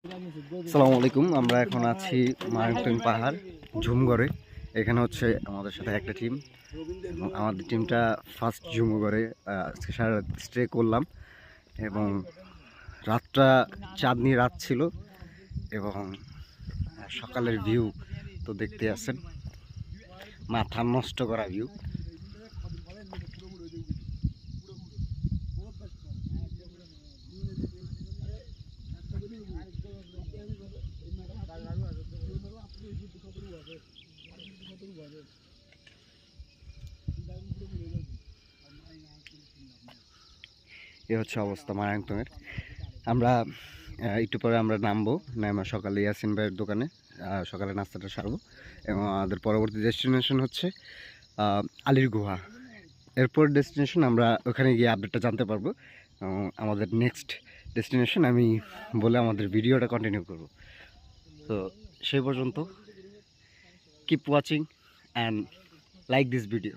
আসসালামু আলাইকুম। আমরা এখন আছি মারাংটং পাহাড় ঝুমঘরে। এখানে হচ্ছে আমাদের সাথে একটা টিম এবং আমাদের টিমটা ফার্স্ট ঝুমঘরে আজকে সারা রাত স্টে করলাম এবং রাতটা চাঁদনি রাত ছিল এবং সকালের ভিউ তো দেখতে আছেন, মাথা নষ্ট করা ভিউ। এ হচ্ছে অবস্থা মারাংটংয়ের। আমরা একটু পরে আমরা নামবো, নামা সকালে ইয়াসিন ভাইয়ের দোকানে সকালে নাস্তাটা সারবো এবং আমাদের পরবর্তী ডেস্টিনেশন হচ্ছে আলীর গুহা। এরপর ডেস্টিনেশন আমরা ওখানে গিয়ে আপডেটটা জানতে পারবো। আমাদের নেক্সট ডেস্টিনেশন আমি বলে আমাদের ভিডিওটা কন্টিনিউ করব। তো সেই পর্যন্ত keep watching and like this video.